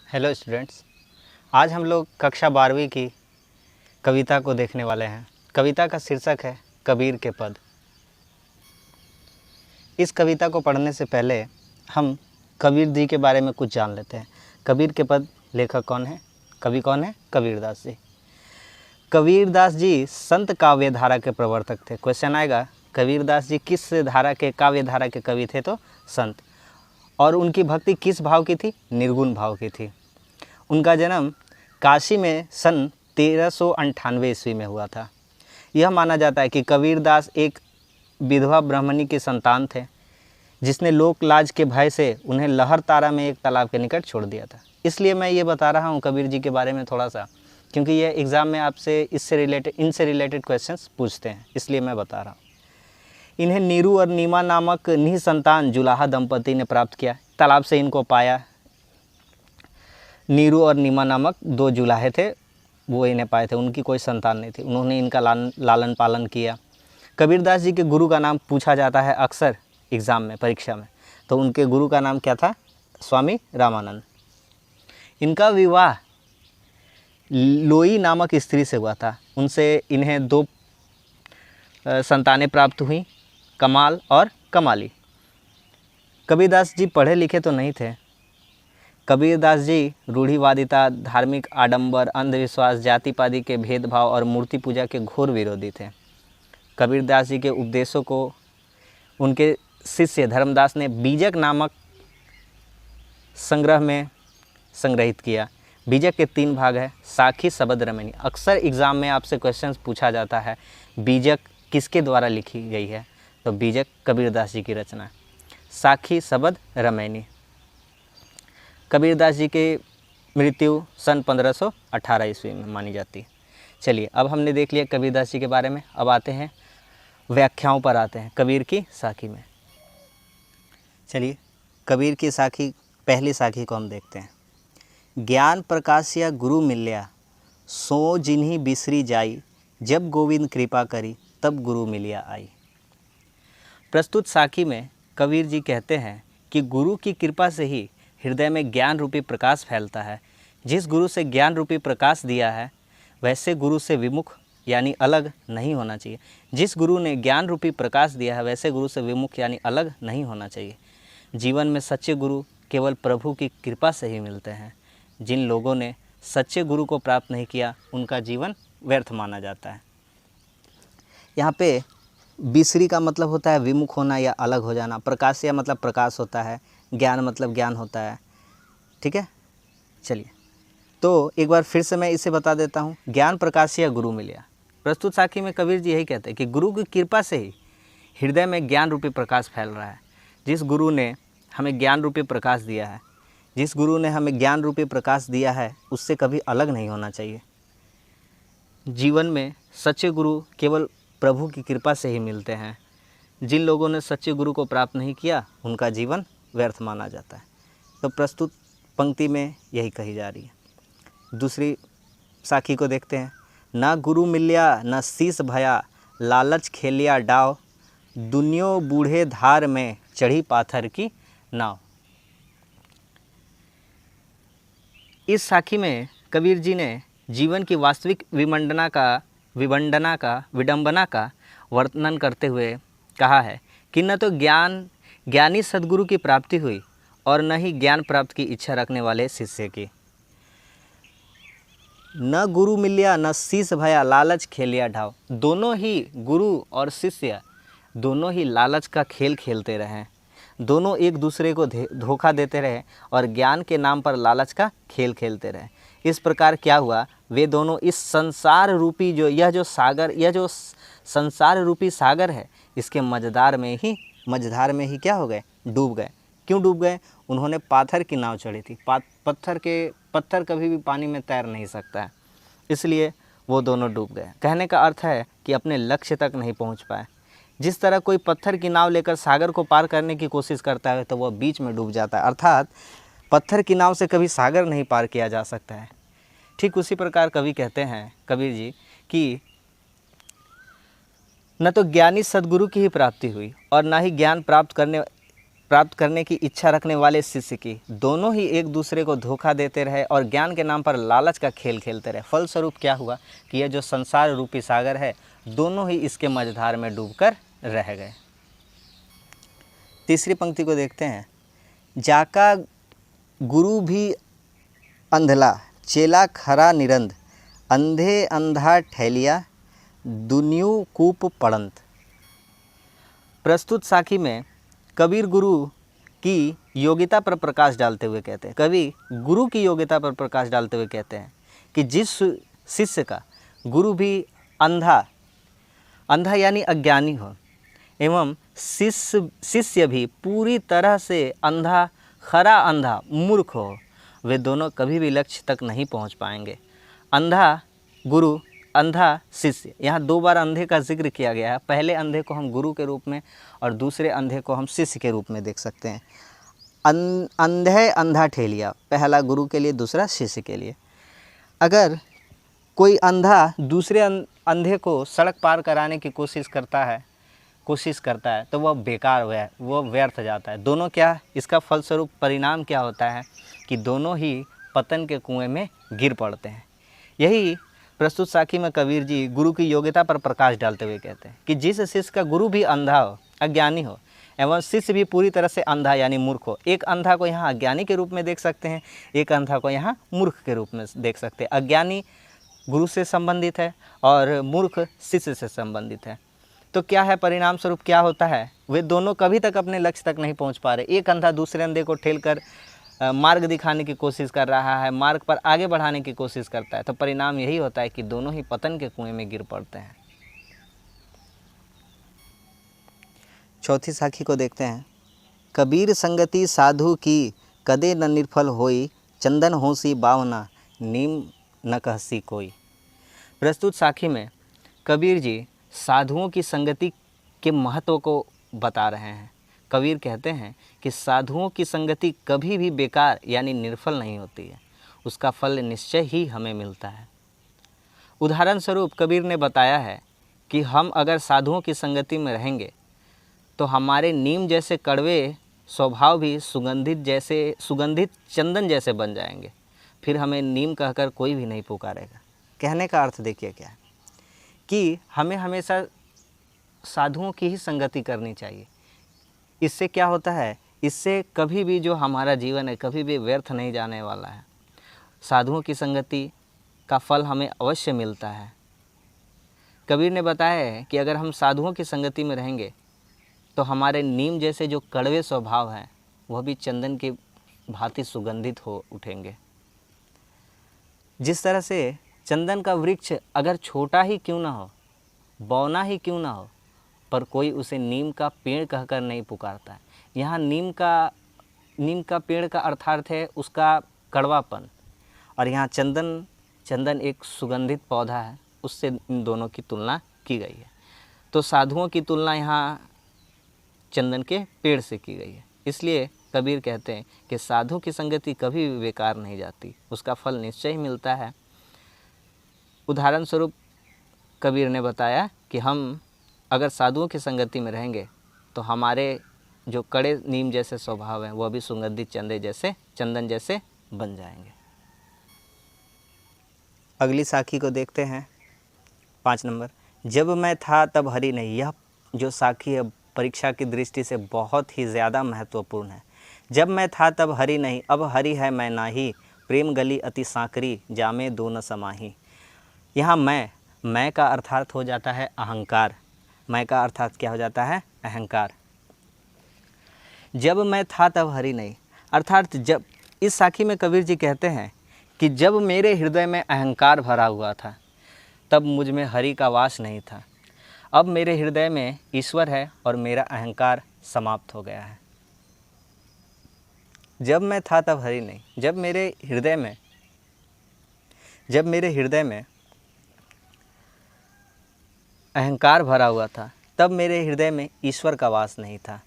Hello students, आज हम लोग कक्षा 12वीं की कविता को देखने वाले हैं। कविता का शीर्षक है कबीर के पद। इस कविता को पढ़ने से पहले हम कबीर जी के बारे में कुछ जान लेते हैं। कबीर के पद लेखक कौन है, कवि कौन है? कबीरदास जी। कबीरदास जी संत काव्य धारा के प्रवर्तक थे। क्वेश्चन आएगा, कबीरदास जी किस धारा के, काव्य धारा के कवि थे? तो संत। और उनकी भक्ति किस भाव की थी? निर्गुण भाव की थी। उनका जन्म काशी में सन 1398 ईस्वी में हुआ था। यह माना जाता है कि कबीरदास एक विधवा ब्राह्मणी के संतान थे, जिसने लोक लाज के भय से उन्हें लहर तारा में एक तालाब के निकट छोड़ दिया था। इसलिए मैं ये बता रहा हूँ कबीर जी के बारे में थोड़ा सा, क्योंकि यह एग्ज़ाम में आपसे इनसे रिलेटेड क्वेश्चंस पूछते हैं, इसलिए मैं बता रहा हूँ। इन्हें नीरू और नीमा नामक निसंतान जुलाहा दंपति ने प्राप्त किया। तालाब से इनको पाया। नीरू और नीमा नामक दो जुलाहे थे, वो इन्हें पाए थे। उनकी कोई संतान नहीं थी। उन्होंने इनका लालन पालन किया। कबीरदास जी के गुरु का नाम पूछा जाता है अक्सर एग्ज़ाम में, परीक्षा में। तो उनके गुरु का नाम क्या था? स्वामी रामानंद। इनका विवाह लोई नामक स्त्री से हुआ था। उनसे इन्हें दो संतानें प्राप्त हुई, कमाल और कमाली। कबीरदास जी पढ़े लिखे तो नहीं थे। कबीरदास जी रूढ़िवादिता, धार्मिक आडंबर, अंधविश्वास, जाति पाति के भेदभाव और मूर्ति पूजा के घोर विरोधी थे। कबीरदास जी के उपदेशों को उनके शिष्य धर्मदास ने बीजक नामक संग्रह में संग्रहित किया। बीजक के 3 भाग है, साखी, शबद, रमैनी। अक्सर एग्ज़ाम में आपसे क्वेश्चंस पूछा जाता है बीजक किसके द्वारा लिखी गई है? तो बीजक कबीरदास जी की रचना है। साखी, शबद, रमैनी। कबीरदास जी की मृत्यु सन 1518 ईस्वी में मानी जाती है। चलिए, अब हमने देख लिया कबीरदास जी के बारे में। अब आते हैं व्याख्याओं पर, आते हैं कबीर की साखी में। चलिए, कबीर की साखी, पहली साखी को हम देखते हैं। ज्ञान प्रकाशिया गुरु मिल्या, सो जिन्हीं बिसरी जाई, जब गोविंद कृपा करी, तब गुरु मिलिया आई। प्रस्तुत साखी में कबीर जी कहते हैं कि गुरु की कृपा से ही हृदय में ज्ञान रूपी प्रकाश फैलता है। जिस गुरु से ज्ञान रूपी प्रकाश दिया है, वैसे गुरु से विमुख यानी अलग नहीं होना चाहिए। जिस गुरु ने ज्ञान रूपी प्रकाश दिया है, वैसे गुरु से विमुख यानी अलग नहीं होना चाहिए। जीवन में सच्चे गुरु केवल प्रभु की कृपा से ही मिलते हैं। जिन लोगों ने सच्चे गुरु को प्राप्त नहीं किया, उनका जीवन व्यर्थ माना जाता है। यहाँ पे बिसरी का मतलब होता है विमुख होना या अलग हो जाना। प्रकाशिया मतलब प्रकाश होता है। ज्ञान मतलब ज्ञान होता है। ठीक है, चलिए, तो एक बार फिर से मैं इसे बता देता हूँ। ज्ञान प्रकाशिया गुरु मिलिया। प्रस्तुत साखी में कबीर जी यही कहते हैं कि गुरु की कृपा से ही हृदय में ज्ञान रूपी प्रकाश फैल रहा है। जिस गुरु ने हमें ज्ञान रूपी प्रकाश दिया है, जिस गुरु ने हमें ज्ञान रूपी प्रकाश दिया है, उससे कभी अलग नहीं होना चाहिए। जीवन में सच्चे गुरु केवल प्रभु की कृपा से ही मिलते हैं। जिन लोगों ने सच्चे गुरु को प्राप्त नहीं किया, उनका जीवन व्यर्थ माना जाता है। तो प्रस्तुत पंक्ति में यही कही जा रही है। दूसरी साखी को देखते हैं। ना गुरु मिल्या न शीस भया, लालच खेलिया डाव, दुनियो बूढ़े धार में चढ़ी पाथर की नाव। इस साखी में कबीर जी ने जीवन की वास्तविक विडंबना का वर्णन करते हुए कहा है कि न तो ज्ञानी सद्गुरु की प्राप्ति हुई और न ही ज्ञान प्राप्त की इच्छा रखने वाले शिष्य की। न गुरु मिल्या न शीस भया, लालच खेलिया ढाव। दोनों ही गुरु और शिष्य दोनों ही लालच का खेल खेलते रहे। दोनों एक दूसरे को धोखा देते रहे और ज्ञान के नाम पर लालच का खेल खेलते रहे। इस प्रकार क्या हुआ, वे दोनों इस संसार रूपी यह जो संसार रूपी सागर है, इसके मझधार में ही क्या हो गए? डूब गए। क्यों डूब गए? उन्होंने पाथर की नाव चढ़ी थी। पत्थर कभी भी पानी में तैर नहीं सकता है, इसलिए वो दोनों डूब गए। कहने का अर्थ है कि अपने लक्ष्य तक नहीं पहुंच पाए। जिस तरह कोई पत्थर की नाव लेकर सागर को पार करने की कोशिश करता है, तो वह बीच में डूब जाता है। अर्थात पत्थर की नाव से कभी सागर नहीं पार किया जा सकता है। ठीक उसी प्रकार कवि कहते हैं, कबीर जी, कि न तो ज्ञानी सद्गुरु की ही प्राप्ति हुई और न ही ज्ञान प्राप्त करने प्राप्त करने की इच्छा रखने वाले शिष्य की, दोनों ही एक दूसरे को धोखा देते रहे और ज्ञान के नाम पर लालच का खेल खेलते रहे। फलस्वरूप क्या हुआ कि यह जो संसार रूपी सागर है, दोनों ही इसके मझधार में डूबकर रह गए। तीसरी पंक्ति को देखते हैं। जाका गुरु भी अंधला, चेला खरा निरंध, अंधे अंधा ठहलिया, दुनियु कूप पड़ंत। प्रस्तुत साखी में कबीर गुरु की योग्यता पर प्रकाश डालते हुए कहते हैं, कवि गुरु की योग्यता पर प्रकाश डालते हुए कहते हैं कि जिस शिष्य का गुरु भी अंधा यानी अज्ञानी हो एवं शिष्य भी पूरी तरह से अंधा, खरा अंधा, मूर्ख हो, वे दोनों कभी भी लक्ष्य तक नहीं पहुंच पाएंगे। अंधा गुरु, अंधा शिष्य, यहाँ दो बार अंधे का जिक्र किया गया है। पहले अंधे को हम गुरु के रूप में और दूसरे अंधे को हम शिष्य के रूप में देख सकते हैं। अंधे अंधा ठेलिया, पहला गुरु के लिए, दूसरा शिष्य के लिए। अगर कोई अंधा दूसरे अंधे को सड़क पार कराने की कोशिश करता है तो वह बेकार वो व्यर्थ जाता है। दोनों क्या, इसका फलस्वरूप परिणाम क्या होता है कि दोनों ही पतन के कुएं में गिर पड़ते हैं। यही प्रस्तुत साखी में कबीर जी गुरु की योग्यता पर प्रकाश डालते हुए कहते हैं कि जिस शिष्य का गुरु भी अंधा हो, अज्ञानी हो, एवं शिष्य भी पूरी तरह से अंधा यानी मूर्ख हो। एक अंधा को यहाँ अज्ञानी के रूप में देख सकते हैं, एक अंधा को यहाँ मूर्ख के रूप में देख सकते हैं। अज्ञानी गुरु से संबंधित है और मूर्ख शिष्य से संबंधित है। तो क्या है परिणाम स्वरूप, क्या होता है, वे दोनों कभी तक अपने लक्ष्य तक नहीं पहुँच पा रहे। एक अंधा दूसरे अंधे को ठेल कर मार्ग दिखाने की कोशिश कर रहा है, मार्ग पर आगे बढ़ाने की कोशिश करता है, तो परिणाम यही होता है कि दोनों ही पतन के कुएं में गिर पड़ते हैं। चौथी साखी को देखते हैं। कबीर संगति साधु की, कदे न निर्फल होई, चंदन होसी बावना, नीम न कहसी कोई। प्रस्तुत साखी में कबीर जी साधुओं की संगति के महत्व को बता रहे हैं। कबीर कहते हैं कि साधुओं की संगति कभी भी बेकार यानी निर्फल नहीं होती है, उसका फल निश्चय ही हमें मिलता है। उदाहरण स्वरूप कबीर ने बताया है कि हम अगर साधुओं की संगति में रहेंगे तो हमारे नीम जैसे कड़वे स्वभाव भी सुगंधित चंदन जैसे बन जाएंगे, फिर हमें नीम कहकर कोई भी नहीं पुकारेगा। कहने का अर्थ देखिए क्या है कि हमें हमेशा साधुओं की ही संगति करनी चाहिए। इससे क्या होता है, इससे कभी भी जो हमारा जीवन है कभी भी व्यर्थ नहीं जाने वाला है। साधुओं की संगति का फल हमें अवश्य मिलता है। कबीर ने बताया है कि अगर हम साधुओं की संगति में रहेंगे तो हमारे नीम जैसे जो कड़वे स्वभाव हैं वह भी चंदन की भांति सुगंधित हो उठेंगे। जिस तरह से चंदन का वृक्ष अगर छोटा ही क्यों ना हो, बौना ही क्यों ना हो, पर कोई उसे नीम का पेड़ कहकर नहीं पुकारता है। यहाँ नीम का पेड़ का अर्थार्थ है उसका कड़वापन, और यहाँ चंदन एक सुगंधित पौधा है, उससे इन दोनों की तुलना की गई है। तो साधुओं की तुलना यहाँ चंदन के पेड़ से की गई है। इसलिए कबीर कहते हैं कि साधु की संगति कभी भी बेकार नहीं जाती, उसका फल निश्चय ही मिलता है। उदाहरण स्वरूप कबीर ने बताया कि हम अगर साधुओं की संगति में रहेंगे तो हमारे जो कड़े नीम जैसे स्वभाव हैं वह भी सुगंधित चंदन जैसे बन जाएंगे। अगली साखी को देखते हैं, 5 नंबर। जब मैं था तब हरि नहीं। यह जो साखी है परीक्षा की दृष्टि से बहुत ही ज़्यादा महत्वपूर्ण है। जब मैं था तब हरि नहीं, अब हरि है मैं नाही, प्रेम गली अति सांकरी, जामे दो न समाही। यहाँ मैं का अर्थार्थ हो जाता है अहंकार। मैं का अर्थात क्या हो जाता है, अहंकार। जब मैं था तब हरि नहीं, अर्थात जब, इस साखी में कबीर जी कहते हैं कि जब मेरे हृदय में अहंकार भरा हुआ था तब मुझ में हरि का वास नहीं था। अब मेरे हृदय में ईश्वर है और मेरा अहंकार समाप्त हो गया है। जब मैं था तब हरि नहीं, जब मेरे हृदय में अहंकार भरा हुआ था तब मेरे हृदय में ईश्वर का वास नहीं था।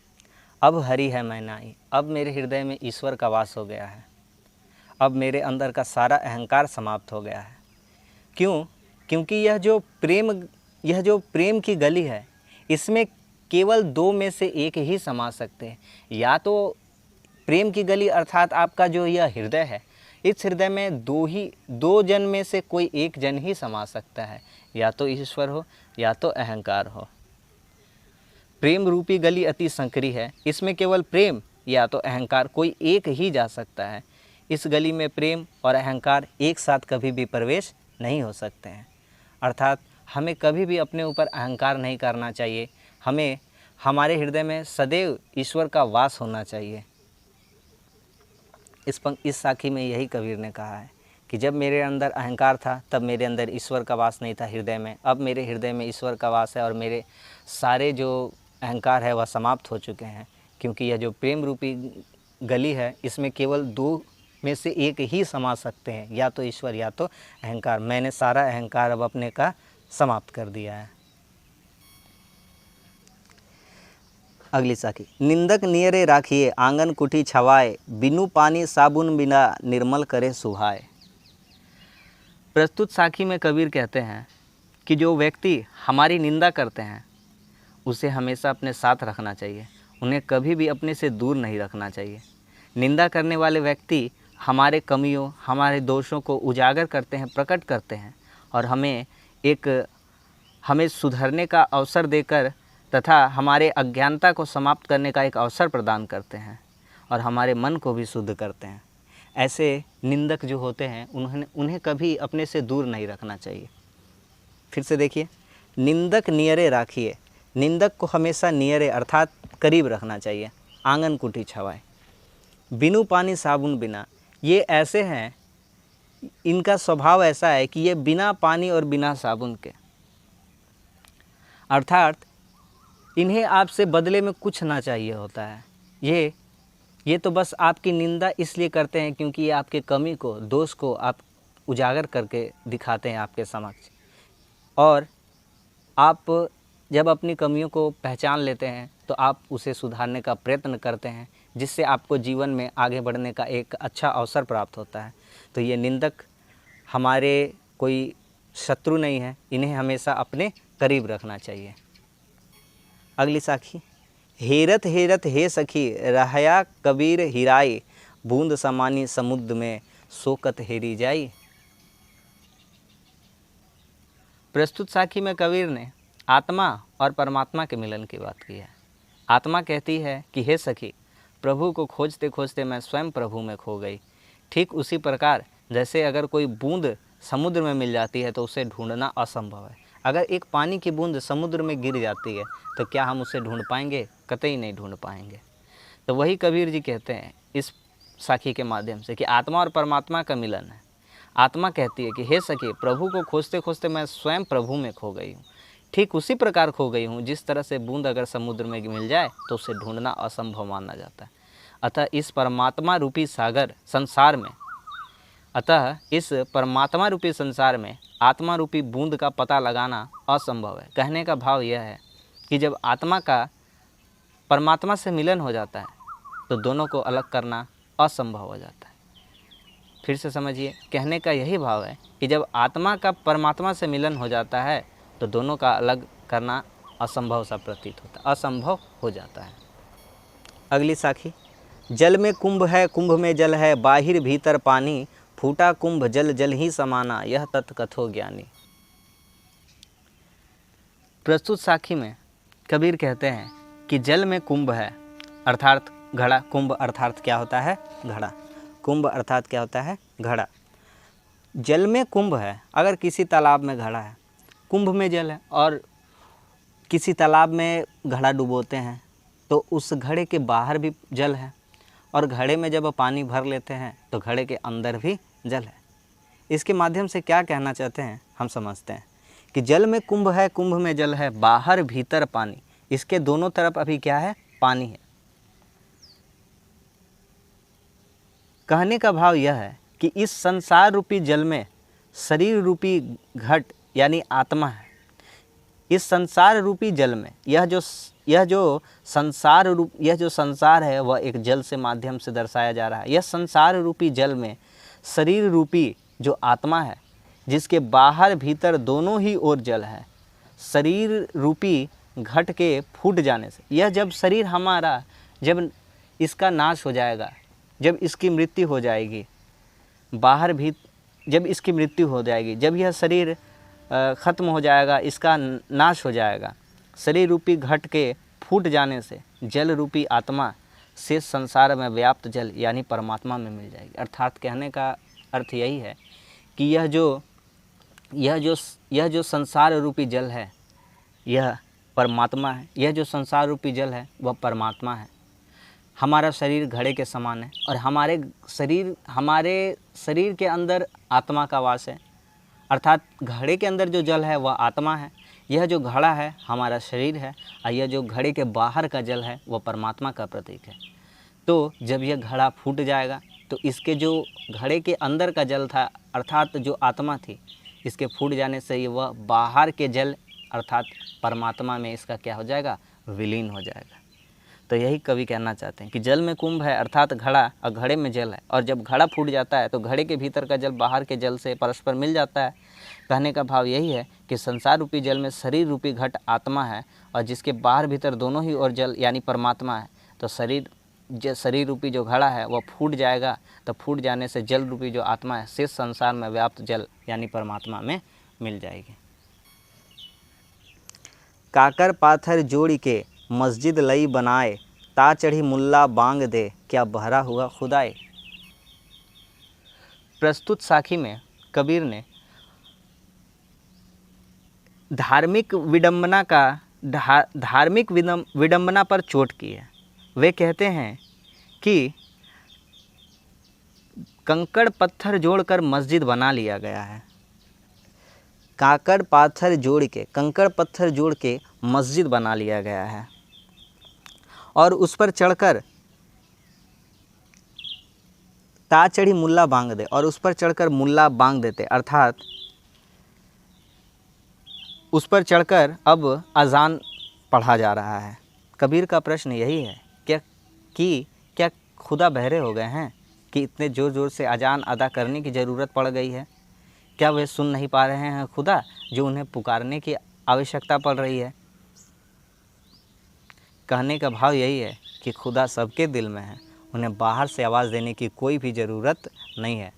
अब हरि है मैं नाही, अब मेरे हृदय में ईश्वर का वास हो गया है। अब मेरे अंदर का सारा अहंकार समाप्त हो गया है। क्यों? क्योंकि यह जो प्रेम की गली है, इसमें केवल दो में से एक ही समा सकते हैं। या तो प्रेम की गली अर्थात आपका जो यह हृदय है, इस हृदय में दो जन में से कोई एक जन ही समा सकता है, या तो ईश्वर हो या तो अहंकार हो। प्रेम रूपी गली अति संकरी है, इसमें केवल प्रेम या तो अहंकार कोई एक ही जा सकता है। इस गली में प्रेम और अहंकार एक साथ कभी भी प्रवेश नहीं हो सकते हैं। अर्थात हमें कभी भी अपने ऊपर अहंकार नहीं करना चाहिए। हमें हमारे हृदय में सदैव ईश्वर का वास होना चाहिए। इस साखी में यही कबीर ने कहा है कि जब मेरे अंदर अहंकार था तब मेरे अंदर ईश्वर का वास नहीं था हृदय में। अब मेरे हृदय में ईश्वर का वास है और मेरे सारे जो अहंकार है वह समाप्त हो चुके हैं, क्योंकि यह जो प्रेम रूपी गली है इसमें केवल दो में से एक ही समा सकते हैं, या तो ईश्वर या तो अहंकार। मैंने सारा अहंकार अब अपने का समाप्त कर दिया है। अगली साखी। निंदक नियरे राखिए आंगन कुटी छवाए, बिनु पानी साबुन बिना निर्मल करे सुहाए। प्रस्तुत साखी में कबीर कहते हैं कि जो व्यक्ति हमारी निंदा करते हैं उसे हमेशा अपने साथ रखना चाहिए, उन्हें कभी भी अपने से दूर नहीं रखना चाहिए। निंदा करने वाले व्यक्ति हमारे कमियों, हमारे दोषों को उजागर करते हैं, प्रकट करते हैं और हमें सुधरने का अवसर देकर तथा हमारे अज्ञानता को समाप्त करने का एक अवसर प्रदान करते हैं और हमारे मन को भी शुद्ध करते हैं। ऐसे निंदक जो होते हैं उन्हें कभी अपने से दूर नहीं रखना चाहिए। फिर से देखिए, निंदक नियरे राखिए। निंदक को हमेशा नियरे अर्थात करीब रखना चाहिए। आंगन कुटी छवाए, बिनु पानी साबुन बिना। ये ऐसे हैं, इनका स्वभाव ऐसा है कि ये बिना पानी और बिना साबुन के, अर्थात इन्हें आपसे बदले में कुछ ना चाहिए होता है। ये तो बस आपकी निंदा इसलिए करते हैं क्योंकि ये आपके कमी को, दोष को आप उजागर करके दिखाते हैं आपके समक्ष। और आप जब अपनी कमियों को पहचान लेते हैं तो आप उसे सुधारने का प्रयत्न करते हैं, जिससे आपको जीवन में आगे बढ़ने का एक अच्छा अवसर प्राप्त होता है। तो ये निंदक हमारे कोई शत्रु नहीं है, इन्हें हमेशा अपने करीब रखना चाहिए। अगली साखी। हेरत हेरत हे सखी रहया कबीर हिराई, बूंद समानी समुद्र में सोकत हेरी जाई। प्रस्तुत साखी में कबीर ने आत्मा और परमात्मा के मिलन की बात की है। आत्मा कहती है कि हे सखी, प्रभु को खोजते खोजते मैं स्वयं प्रभु में खो गई। ठीक उसी प्रकार जैसे अगर कोई बूंद समुद्र में मिल जाती है तो उसे ढूंढना असंभव है। अगर एक पानी की बूंद समुद्र में गिर जाती है तो क्या हम उसे ढूंढ पाएंगे? कतई नहीं ढूंढ पाएंगे। तो वही कबीर जी कहते हैं इस साखी के माध्यम से कि आत्मा और परमात्मा का मिलन है। आत्मा कहती है कि हे सखी, प्रभु को खोजते खोजते मैं स्वयं प्रभु में खो गई हूँ। ठीक उसी प्रकार खो गई हूँ जिस तरह से बूंद अगर समुद्र में मिल जाए तो उसे ढूंढना असंभव माना जाता है। अतः इस परमात्मा रूपी संसार में आत्मा रूपी बूंद का पता लगाना असंभव है। कहने का भाव यह है कि जब आत्मा का परमात्मा से मिलन हो जाता है तो दोनों को अलग करना असंभव हो जाता है। फिर से समझिए, कहने का यही भाव है कि जब आत्मा का परमात्मा से मिलन हो जाता है तो दोनों का अलग करना असंभव सा प्रतीत होता है, असंभव हो जाता है। अगली साखी। जल में कुंभ है, कुंभ में जल है, बाहिर भीतर पानी, फूटा कुंभ जल जल ही समाना, यह तत् कथो ज्ञानी। प्रस्तुत साखी में कबीर कहते हैं कि जल में कुंभ है अर्थात घड़ा। कुंभ अर्थात क्या होता है? घड़ा। कुंभ अर्थात क्या होता है? घड़ा। जल में कुंभ है। अगर किसी तालाब में घड़ा है, कुंभ में जल है और किसी तालाब में घड़ा डुबोते हैं तो उस घड़े के बाहर भी जल है और घड़े में जब पानी भर लेते हैं तो घड़े के अंदर भी जल है। इसके माध्यम से क्या कहना चाहते हैं हम समझते हैं कि जल में कुंभ है, कुंभ में जल है, बाहर भीतर पानी। इसके दोनों तरफ अभी क्या है? पानी है। कहने का भाव यह है कि इस संसार रूपी जल में शरीर रूपी घट यानी आत्मा है। इस संसार रूपी जल में यह जो संसार है वह एक जल से माध्यम से दर्शाया जा रहा है। यह संसार रूपी जल में शरीर रूपी जो आत्मा है, जिसके बाहर भीतर दोनों ही ओर जल है। शरीर रूपी घट के फूट जाने से, यह जब शरीर हमारा, जब इसका नाश हो जाएगा, जब इसकी मृत्यु हो जाएगी, बाहर भी जब इसकी मृत्यु हो जाएगी, जब यह शरीर ख़त्म हो जाएगा, इसका नाश हो जाएगा, शरीर रूपी घट के फूट जाने से जल रूपी आत्मा शेष संसार में व्याप्त जल यानी परमात्मा में मिल जाएगी। अर्थात कहने का अर्थ यही है कि यह जो संसार रूपी जल है यह परमात्मा है। यह जो संसार रूपी जल है वह परमात्मा है। हमारा शरीर घड़े के समान है और हमारे शरीर के अंदर आत्मा का वास है। अर्थात घड़े के अंदर जो जल है वह आत्मा है, यह जो घड़ा है हमारा शरीर है, और यह जो घड़े के बाहर का जल है वह परमात्मा का प्रतीक है। तो जब यह घड़ा फूट जाएगा तो इसके जो घड़े के अंदर का जल था अर्थात जो आत्मा थी, इसके फूट जाने से वह बाहर के जल अर्थात परमात्मा में इसका क्या हो जाएगा, विलीन हो जाएगा। तो यही कवि कहना चाहते हैं कि जल में कुंभ है अर्थात घड़ा और घड़े में जल है, और जब घड़ा फूट जाता है तो घड़े के भीतर का जल बाहर के जल से परस्पर मिल जाता है। कहने का भाव यही है कि संसार रूपी जल में शरीर रूपी घट आत्मा है और जिसके बाहर भीतर दोनों ही और जल यानी परमात्मा है। तो शरीर रूपी जो घड़ा है वह फूट जाएगा, तो फूट जाने से जल रूपी जो आत्मा है शेष संसार में व्याप्त जल यानी परमात्मा में मिल जाएगी। काकर पाथर जोड़ के मस्जिद लई बनाए, ता चढ़ी मुल्ला बांग दे, क्या बहरा हुआ खुदाए। प्रस्तुत साखी में कबीर ने धार्मिक विडंबना पर चोट की है। वे कहते हैं कि कंकड़ पत्थर जोड़कर मस्जिद बना लिया गया है। कंकड़ पत्थर जोड़ के मस्जिद बना लिया गया है और उस पर चढ़कर ता चढ़ी मुल्ला बांग दे, और उस पर चढ़कर मुल्ला बांग देते, अर्थात उस पर चढ़कर अब अजान पढ़ा जा रहा है। कबीर का प्रश्न यही है क्या खुदा बहरे हो गए हैं कि इतने ज़ोर ज़ोर से अजान अदा करने की ज़रूरत पड़ गई है? क्या वे सुन नहीं पा रहे हैं खुदा जो उन्हें पुकारने की आवश्यकता पड़ रही है? कहने का भाव यही है कि खुदा सबके दिल में है, उन्हें बाहर से आवाज़ देने की कोई भी ज़रूरत नहीं है।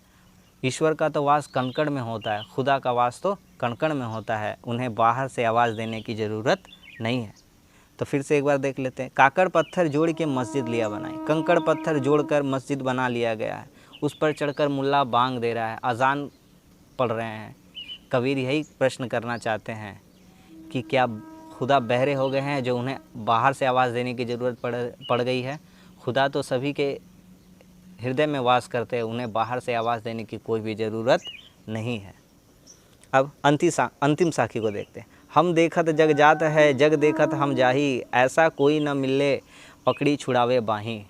ईश्वर का तो वास कणकण में होता है, खुदा का वास तो कणकण में होता है, उन्हें बाहर से आवाज़ देने की ज़रूरत नहीं है। तो फिर से एक बार देख लेते हैं। काकड़ पत्थर जोड़ के मस्जिद लिया बनाई, कंकड़ पत्थर जोड़कर मस्जिद बना लिया गया है, उस पर चढ़कर मुल्ला बांग दे रहा है, अजान पढ़ रहे हैं। कबीर यही प्रश्न करना चाहते हैं कि क्या खुदा बहरे हो गए हैं जो उन्हें बाहर से आवाज़ देने की ज़रूरत पड़ गई है? खुदा तो सभी के हृदय में वास करते हैं, उन्हें बाहर से आवाज़ देने की कोई भी ज़रूरत नहीं है। अब अंतिम साखी को देखते हैं। हम देखत जग जात है, जग देखत हम जाही, ऐसा कोई न मिले पकड़ी छुड़ावे बाही।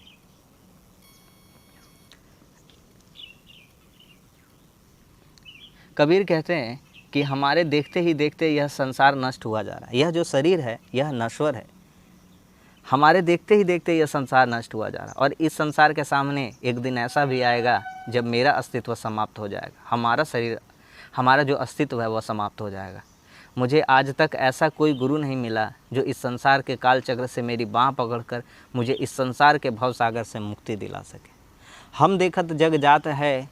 कबीर कहते हैं कि हमारे देखते ही देखते यह संसार नष्ट हुआ जा रहा है। यह जो शरीर है यह नश्वर है, हमारे देखते ही देखते यह संसार नष्ट हुआ जा रहा है। और इस संसार के सामने एक दिन ऐसा भी आएगा जब मेरा अस्तित्व समाप्त हो जाएगा, हमारा शरीर, हमारा जो अस्तित्व है वह समाप्त हो जाएगा। मुझे आज तक ऐसा कोई गुरु नहीं मिला जो इस संसार के काल चक्र से मेरी बाँह पकड़कर मुझे इस संसार के भवसागर से मुक्ति दिला सके। हम देखत जग जात है,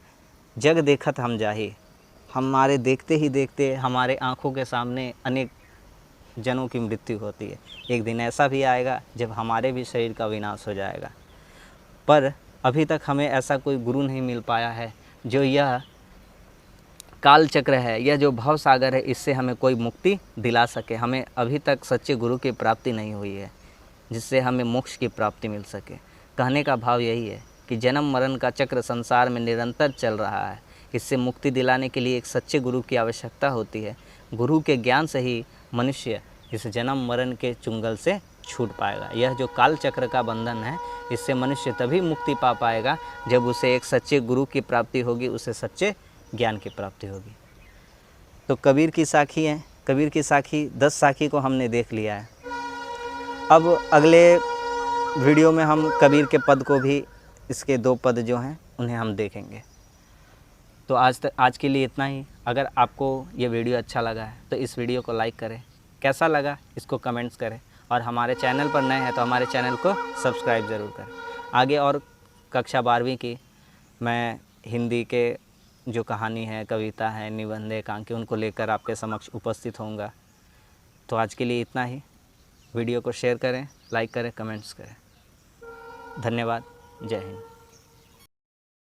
जग देखत हम जाही। हमारे देखते ही देखते हमारे आँखों के सामने अनेक जनों की मृत्यु होती है। एक दिन ऐसा भी आएगा जब हमारे भी शरीर का विनाश हो जाएगा, पर अभी तक हमें ऐसा कोई गुरु नहीं मिल पाया है जो यह काल चक्र है, यह जो भव सागर है, इससे हमें कोई मुक्ति दिला सके। हमें अभी तक सच्चे गुरु की प्राप्ति नहीं हुई है जिससे हमें मोक्ष की प्राप्ति मिल सके। कहने का भाव यही है कि जन्म मरण का चक्र संसार में निरंतर चल रहा है, इससे मुक्ति दिलाने के लिए एक सच्चे गुरु की आवश्यकता होती है। गुरु के ज्ञान से ही मनुष्य इस जन्म मरण के चुंगल से छूट पाएगा। यह जो काल चक्र का बंधन है, इससे मनुष्य तभी मुक्ति पा पाएगा जब उसे एक सच्चे गुरु की प्राप्ति होगी, उसे सच्चे ज्ञान की प्राप्ति होगी। तो कबीर की साखी है, कबीर की साखी 10 साखी को हमने देख लिया है। अब अगले वीडियो में हम कबीर के पद को भी, इसके 2 पद जो हैं उन्हें हम देखेंगे। तो आज के लिए इतना ही। अगर आपको ये वीडियो अच्छा लगा है तो इस वीडियो को लाइक करें, कैसा लगा इसको कमेंट्स करें। और हमारे चैनल पर नए हैं तो हमारे चैनल को सब्सक्राइब ज़रूर करें। आगे और कक्षा 12वीं की मैं हिंदी के जो कहानी है, कविता है, निबंध, एकांकी, उनको लेकर आपके समक्ष उपस्थित होऊंगा। तो आज के लिए इतना ही। वीडियो को शेयर करें, लाइक करें, कमेंट्स करें। धन्यवाद। जय हिंद।